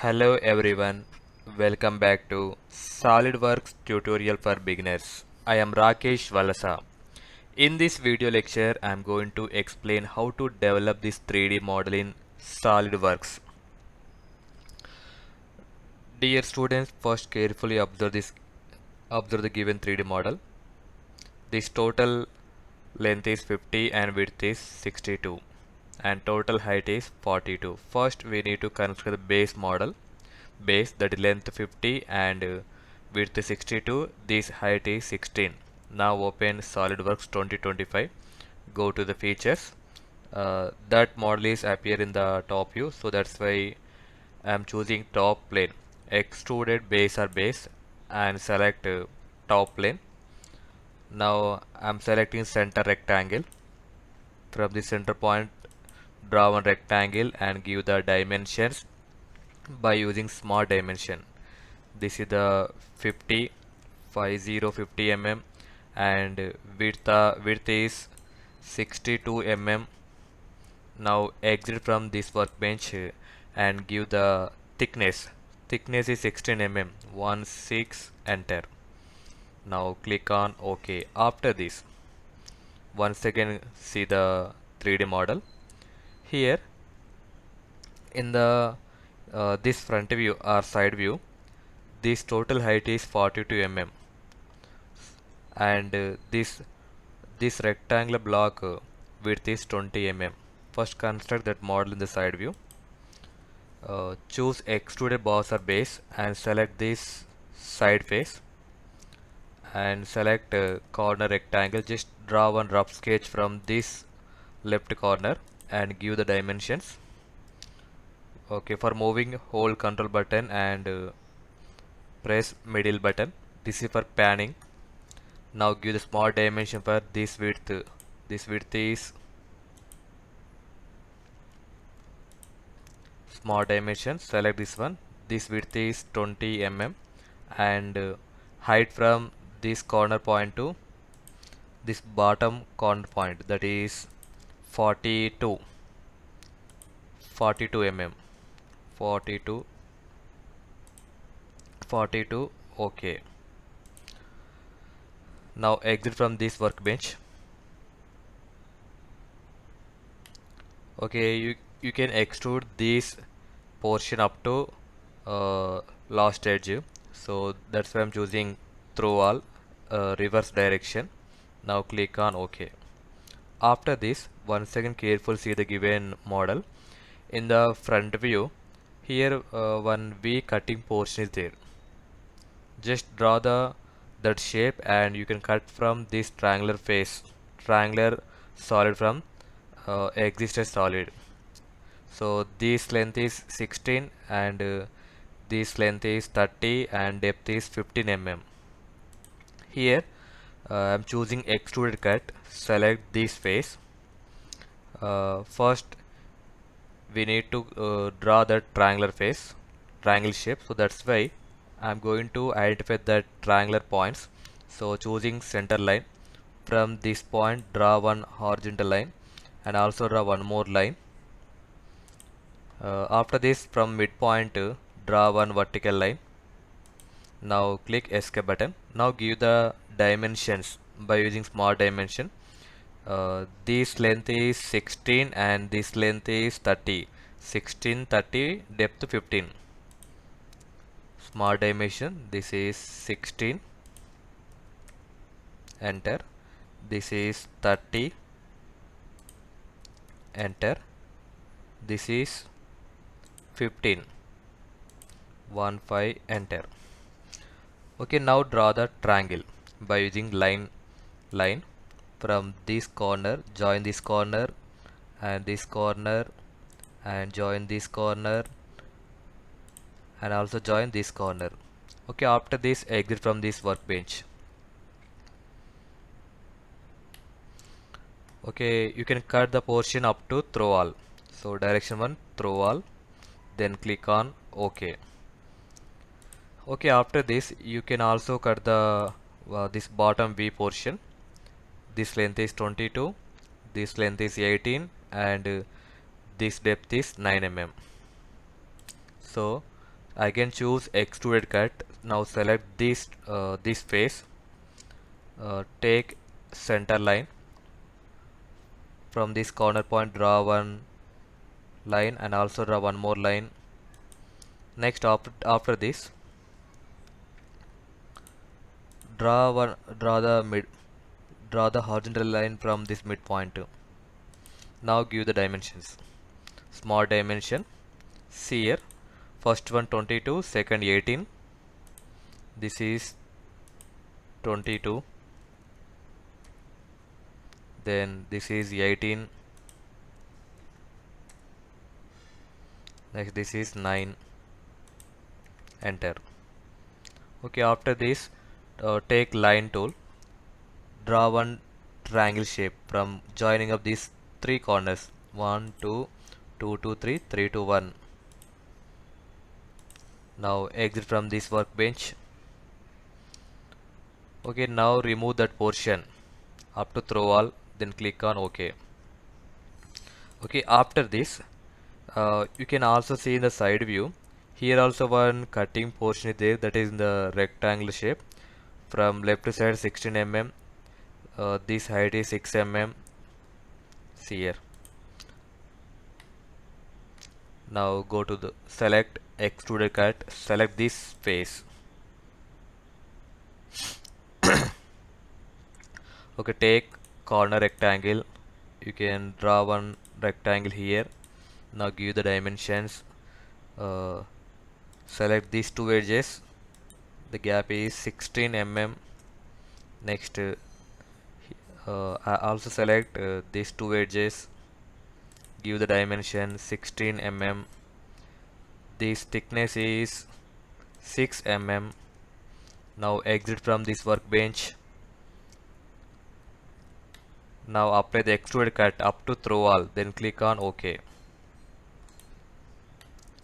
Hello everyone, welcome back to SolidWorks tutorial for beginners. I am Rakesh VALASA. In this video lecture, I am going to explain how to develop this 3D model in SolidWorks. Dear students, first carefully observe the given 3D model. This total length is 50 and width is 62 and total height is 42. First we need to construct the base model. Base, that is length 50 and width 62, this height is 16. Now open SolidWorks 2025, go to the features. That model is appear in the top view, so that's why I am choosing top plane, extruded base or base, and select top plane. Now I am selecting center rectangle. From the center point, draw one rectangle and give the dimensions by using smart dimension. This is the 50 mm and width is 62 mm. Now exit from this workbench and give the thickness is 16 mm. 16, enter. Now click on OK. After this, once again see the 3D model. Here in the this front view or side view, this total height is 42 mm and this rectangular block width is 20 mm. First construct that model in the side view. Choose extruded boss or base and select this side face and select corner rectangle. Just draw one rough sketch from this left corner and give the dimensions. Okay, for moving, hold control button and press middle button. This is for panning. Now give the small dimension for this width. This width is small dimension. Select this one. This width is 20 mm and height from this corner point to this bottom corner point, that is 42 mm. 42. Okay. Now exit from this workbench. Okay, you can extrude this portion up to last edge, so that's why I'm choosing through all reverse direction. Now click on OK. After this, once again careful see the given model. In the front view, here one V cutting portion is there. Just draw that shape and you can cut from this triangular solid from existed solid. So this length is 16 and this length is 30 and depth is 15 mm. Here I'm choosing extruded cut. Select this face. First we need to draw that triangle shape, so that's why I'm going to identify the triangular points. So choosing center line, from this point draw one horizontal line and also draw one more line. After this, from midpoint draw one vertical line. Now click escape button. Now give the dimensions by using small dimension. This length is 16 and this length is 30. 16, 30, depth 15. Small dimension, this is 16, enter. This is 30, enter. This is 15, 15, enter. Okay, now draw the triangle by using line. From this corner join this corner and this corner and join this corner and also join this corner. Okay, after this exit from this workbench. Okay, you can cut the portion up to through all. So direction 1 through all, then click on OK. Okay, after this you can also cut the this bottom V portion. This length is 22, this length is 18 and this depth is 9 mm. So I can choose extruded cut. Now select this face. Take center line. From this corner point, draw one line and also draw one more line. Next, after this, draw the horizontal line from this midpoint. Now give the dimensions. Small dimension. See here. First one 22, second 18. This is 22. Then this is 18. Next this is 9. Enter. Okay, after this, take line tool. Draw one triangle shape from joining of these three corners. 1, 2, 2, 2, 3, 3 to 1. Now exit from this workbench. Okay, now remove that portion up to throw all, then click on OK. Okay, after this, you can also see in the side view. Here also one cutting portion is there, that is in the rectangle shape. From left to side 16 mm. This height is 6 mm. See here. Now go to the select extruded cut. Select this face. Okay, take corner rectangle. You can draw one rectangle here. Now give the dimensions. Select these two edges. The gap is 16 mm. Next, I also select these two edges. Give the dimension 16 mm. This thickness is 6 mm. Now exit from this workbench. Now apply the extruded cut up to through all, then click on OK.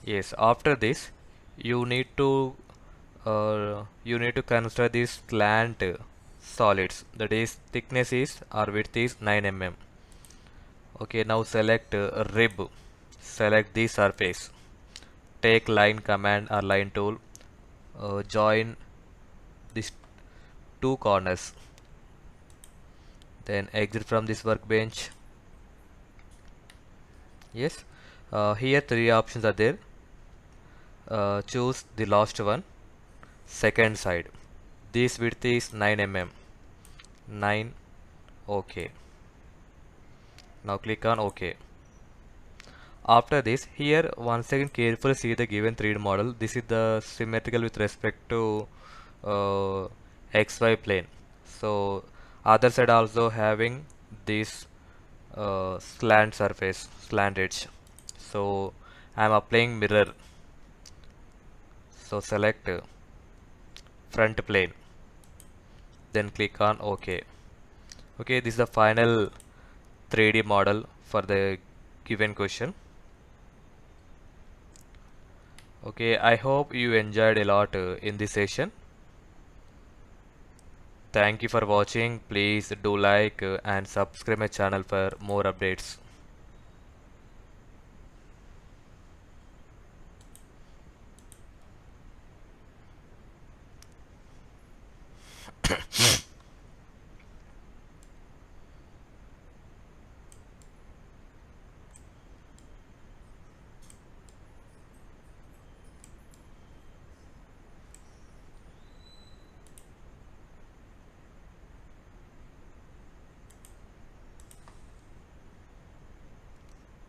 Yes, after this you need to consider this slant solids, that is thickness is or width is 9 mm. Okay, now select rib. Select the surface. Take line command or line tool. Join these two corners. Then exit from this workbench. Yes, here three options are there. Choose the last one, second side. This width is 9 mm. 9. OK. Now click on OK. After this, here once again carefully see the given 3D model. This is the symmetrical with respect to XY plane. So other side also having this slant surface, slant edge. So I am applying mirror. So select front plane. Then click on OK. Okay, this is the final 3D model for the given question. Okay, I hope you enjoyed a lot in this session. Thank you for watching. Please do like and subscribe my channel for more updates.